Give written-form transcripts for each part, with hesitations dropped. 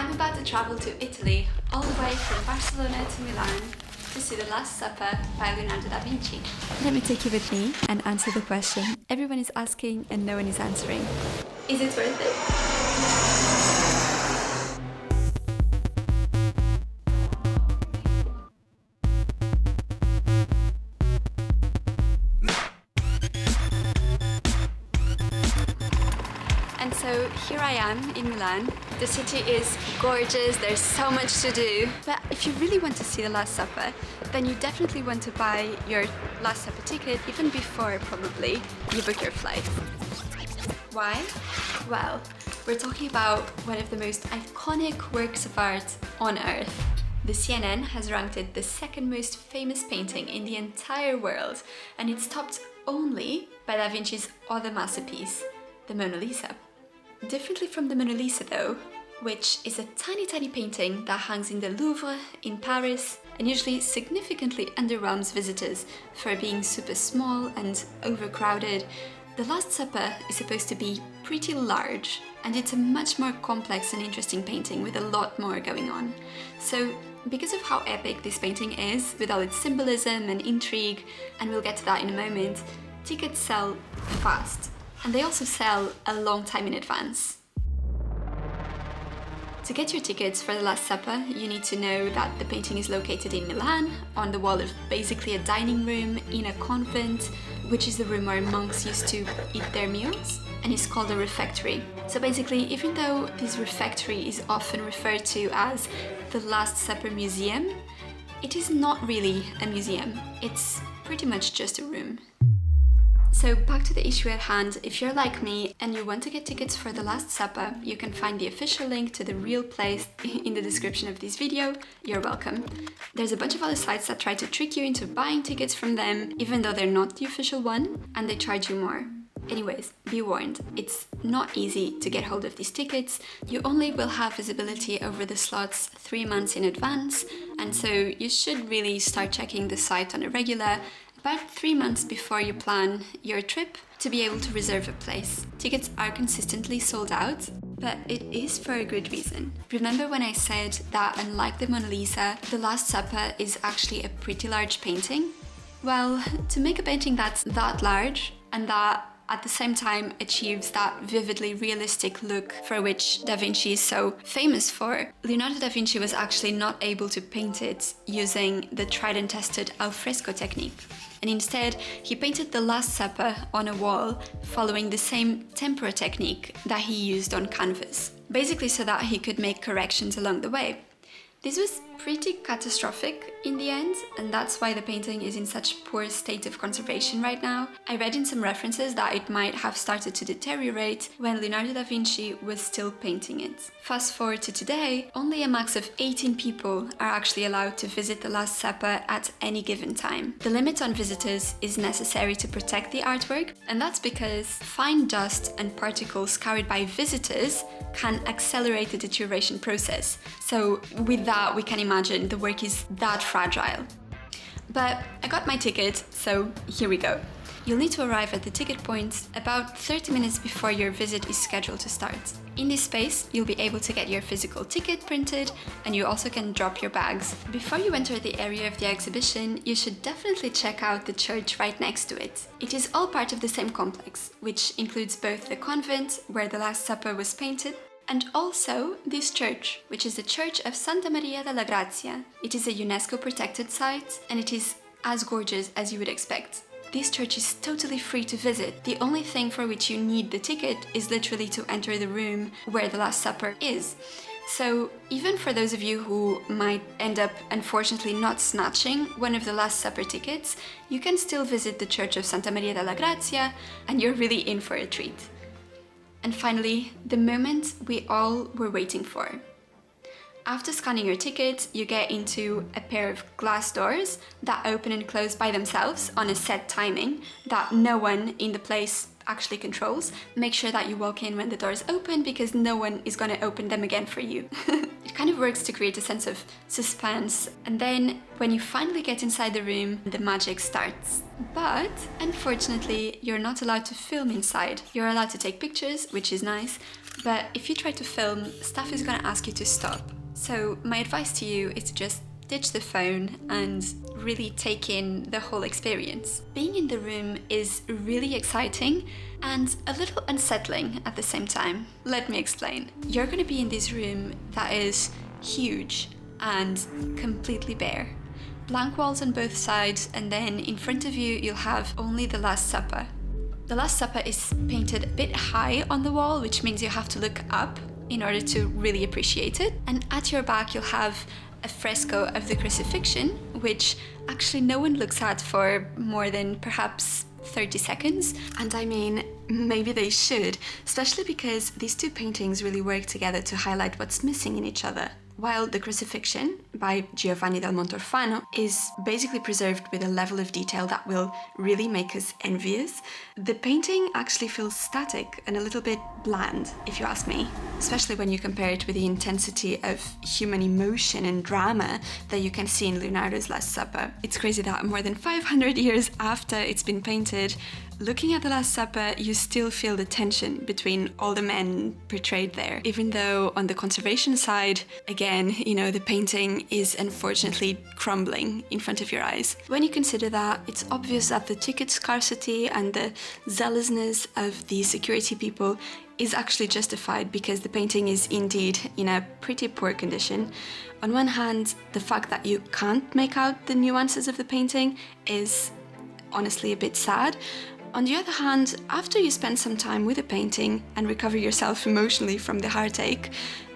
I'm about to travel to Italy, all the way from Barcelona to Milan, to see The Last Supper by Leonardo Da Vinci. Let me take you with me and answer the question everyone is asking and no one is answering. Is it worth it? And so here I am in Milan. The city is gorgeous, there's so much to do. But if you really want to see The Last Supper, then you definitely want to buy your Last Supper ticket even before, probably, you book your flight. Why? Well, we're talking about one of the most iconic works of art on Earth. The CNN has ranked it the second most famous painting in the entire world, and it's topped only by Da Vinci's other masterpiece, the Mona Lisa. Differently from the Mona Lisa though, which is a tiny painting that hangs in the Louvre in Paris and usually significantly underwhelms visitors for being super small and overcrowded, The Last Supper is supposed to be pretty large, and it's a much more complex and interesting painting with a lot more going on. So because of how epic this painting is, with all its symbolism and intrigue, and we'll get to that in a moment, tickets sell fast. And they also sell a long time in advance. To get your tickets for The Last Supper, you need to know that the painting is located in Milan, on the wall of basically a dining room in a convent, which is the room where monks used to eat their meals, and it's called a refectory. So basically, even though this refectory is often referred to as the Last Supper Museum, it is not really a museum. It's pretty much just a room. So back to the issue at hand, if you're like me and you want to get tickets for The Last Supper, you can find the official link to the real place in the description of this video. You're welcome. There's a bunch of other sites that try to trick you into buying tickets from them, even though they're not the official one, and they charge you more. Anyways, be warned, it's not easy to get hold of these tickets. You only will have visibility over the slots 3 months in advance, and so you should really start checking the site on a regular, about 3 months before you plan your trip, to be able to reserve a place. Tickets are consistently sold out, but it is for a good reason. Remember when I said that unlike the Mona Lisa, The Last Supper is actually a pretty large painting? Well, to make a painting that's that large and that at the same time achieves that vividly realistic look for which Da Vinci is so famous for, Leonardo da Vinci was actually not able to paint it using the tried and tested al fresco technique. And instead, he painted The Last Supper on a wall following the same tempera technique that he used on canvas, basically so that he could make corrections along the way. This was pretty catastrophic in the end, and that's why the painting is in such poor state of conservation right now. I read in some references that it might have started to deteriorate when Leonardo da Vinci was still painting it. Fast forward to today, only a max of 18 people are actually allowed to visit The Last Supper at any given time. The limit on visitors is necessary to protect the artwork, and that's because fine dust and particles carried by visitors can accelerate the deterioration process. So with that, we can imagine the work is that fragile. But I got my ticket, so here we go. You'll need to arrive at the ticket point about 30 minutes before your visit is scheduled to start. In this space, you'll be able to get your physical ticket printed, and you also can drop your bags. Before you enter the area of the exhibition, you should definitely check out the church right next to it. It is all part of the same complex, which includes both the convent, where The Last Supper was painted, and also this church, which is the Church of Santa Maria della Grazia. It is a UNESCO protected site, and it is as gorgeous as you would expect. This church is totally free to visit. The only thing for which you need the ticket is literally to enter the room where The Last Supper is. So even for those of you who might end up unfortunately not snatching one of the Last Supper tickets, you can still visit the Church of Santa Maria della Grazia, and you're really in for a treat. And finally, the moment we all were waiting for. After scanning your ticket, you get into a pair of glass doors that open and close by themselves on a set timing that no one in the place actually controls. Make sure that you walk in when the doors open, because no one is going to open them again for you. It kind of works to create a sense of suspense, and then when you finally get inside the room, the magic starts. But unfortunately, you're not allowed to film inside. You're allowed to take pictures, which is nice, But if you try to film, stuff is gonna ask you to stop. So my advice to you is to just ditch the phone and really take in the whole experience. Being in the room is really exciting and a little unsettling at the same time. Let me explain. You're gonna be in this room that is huge and completely bare. Blank walls on both sides, and then in front of you, you'll have only the Last Supper. The Last Supper is painted a bit high on the wall, which means you have to look up in order to really appreciate it. And at your back, you'll have a fresco of the crucifixion, which actually no one looks at for more than perhaps 30 seconds. And I mean, maybe they should, especially because these two paintings really work together to highlight what's missing in each other. While the Crucifixion by Giovanni del Montorfano is basically preserved with a level of detail that will really make us envious, the painting actually feels static and a little bit bland, if you ask me, especially when you compare it with the intensity of human emotion and drama that you can see in Leonardo's Last Supper. It's crazy that more than 500 years after it's been painted, looking at the Last Supper, you still feel the tension between all the men portrayed there. Even though on the conservation side, again, the painting is unfortunately crumbling in front of your eyes. When you consider that, it's obvious that the ticket scarcity and the zealousness of the security people is actually justified because the painting is indeed in a pretty poor condition. On one hand, the fact that you can't make out the nuances of the painting is honestly a bit sad. On the other hand, after you spend some time with a painting and recover yourself emotionally from the heartache,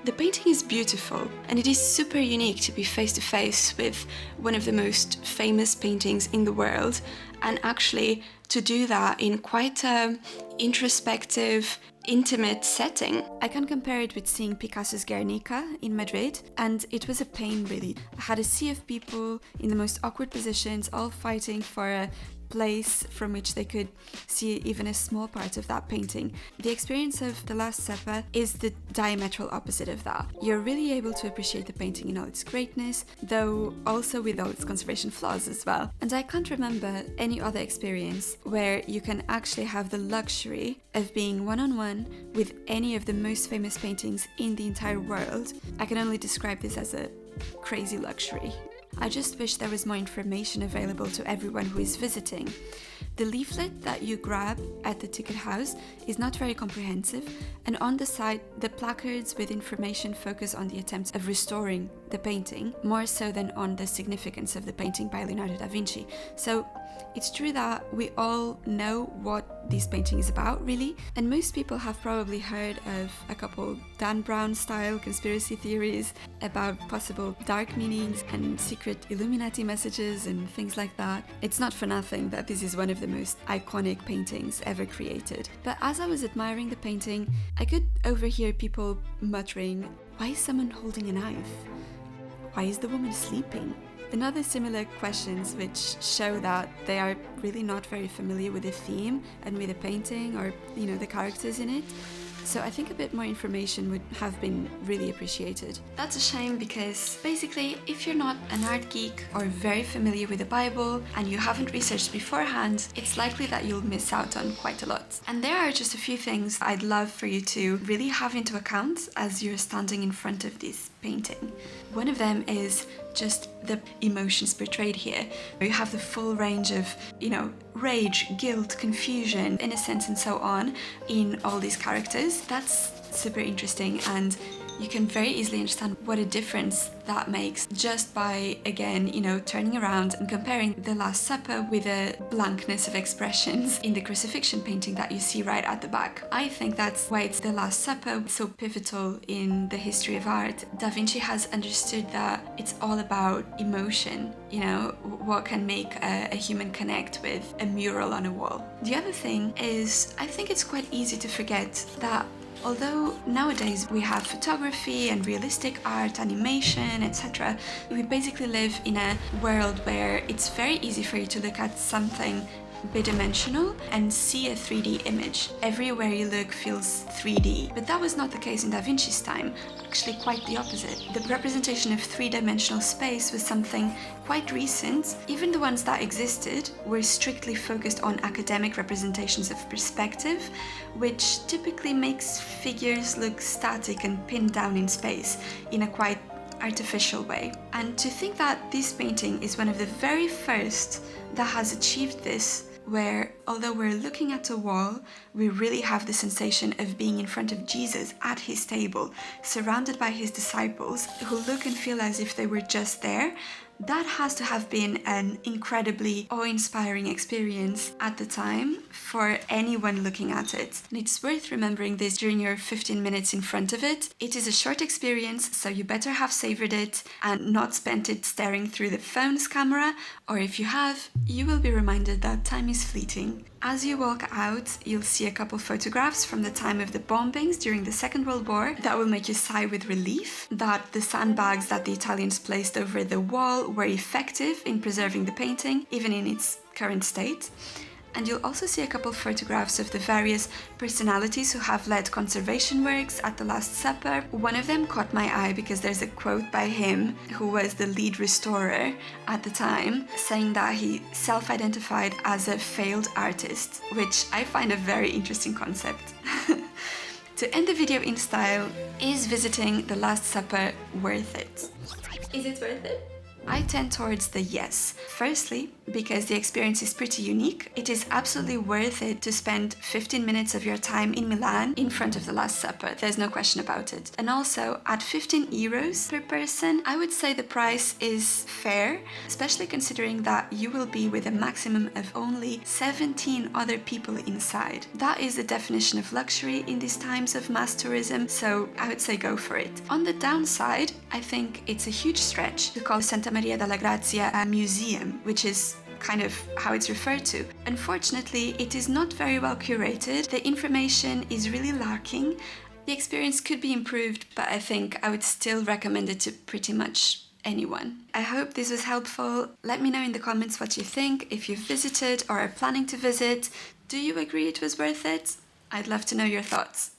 the painting is beautiful, and it is super unique to be face to face with one of the most famous paintings in the world, and actually to do that in quite an introspective, intimate setting. I can compare it with seeing Picasso's Guernica in Madrid, and it was a pain really. I had a sea of people in the most awkward positions, all fighting for a place from which they could see even a small part of that painting. The experience of the Last Supper is the diametral opposite of that. You're really able to appreciate the painting in all its greatness, though also with all its conservation flaws as well. And I can't remember any other experience where you can actually have the luxury of being one-on-one with any of the most famous paintings in the entire world. I can only describe this as a crazy luxury. I just wish there was more information available to everyone who is visiting. The leaflet that you grab at the ticket house is not very comprehensive, and on the side, the placards with information focus on the attempts of restoring the painting, more so than on the significance of the painting by Leonardo da Vinci. So it's true that we all know what this painting is about, really, and most people have probably heard of a couple Dan Brown-style conspiracy theories about possible dark meanings and secret Illuminati messages and things like that. It's not for nothing that this is one of the most iconic paintings ever created. But as I was admiring the painting, I could overhear people muttering, "Why is someone holding a knife? Why is the woman sleeping?" And other similar questions which show that they are really not very familiar with the theme and with the painting or, the characters in it. So I think a bit more information would have been really appreciated. That's a shame because basically if you're not an art geek or very familiar with the Bible and you haven't researched beforehand, it's likely that you'll miss out on quite a lot. And there are just a few things I'd love for you to really have into account as you're standing in front of this painting. One of them is just the emotions portrayed here. You have the full range of, rage, guilt, confusion, innocence, and so on in all these characters. That's super interesting, and you can very easily understand what a difference that makes just by, again, turning around and comparing the Last Supper with the blankness of expressions in the crucifixion painting that you see right at the back. I think that's why it's the Last Supper so pivotal in the history of art. Da Vinci has understood that it's all about emotion, what can make a human connect with a mural on a wall. The other thing is, I think it's quite easy to forget that although nowadays we have photography and realistic art, animation, etc., we basically live in a world where it's very easy for you to look at something bidimensional and see a 3D image. Everywhere you look feels 3D. But that was not the case in Da Vinci's time, actually quite the opposite. The representation of three-dimensional space was something quite recent. Even the ones that existed were strictly focused on academic representations of perspective, which typically makes figures look static and pinned down in space in a quite artificial way. And to think that this painting is one of the very first that has achieved this, where although we're looking at a wall, we really have the sensation of being in front of Jesus at his table, surrounded by his disciples who look and feel as if they were just there. That has to have been an incredibly awe-inspiring experience at the time for anyone looking at it. And it's worth remembering this during your 15 minutes in front of it. It is a short experience, so you better have savored it and not spent it staring through the phone's camera, or if you have, you will be reminded that time is fleeting. As you walk out, you'll see a couple photographs from the time of the bombings during the Second World War that will make you sigh with relief that the sandbags that the Italians placed over the wall were effective in preserving the painting, even in its current state. And you'll also see a couple photographs of the various personalities who have led conservation works at the Last Supper. One of them caught my eye because there's a quote by him, who was the lead restorer at the time, saying that he self-identified as a failed artist, which I find a very interesting concept. To end the video in style, is visiting the Last Supper worth it? Is it worth it? I tend towards the yes. Firstly, because the experience is pretty unique. It is absolutely worth it to spend 15 minutes of your time in Milan in front of the Last Supper. There's no question about it. And also, at 15 euros per person, I would say the price is fair, especially considering that you will be with a maximum of only 17 other people inside. That is the definition of luxury in these times of mass tourism, so I would say go for it. On the downside, I think it's a huge stretch to call Santa Maria della Grazia a museum, which is kind of how it's referred to. Unfortunately, it is not very well curated. The information is really lacking. The experience could be improved, but I think I would still recommend it to pretty much anyone. I hope this was helpful. Let me know in the comments what you think, if you've visited or are planning to visit. Do you agree it was worth it? I'd love to know your thoughts.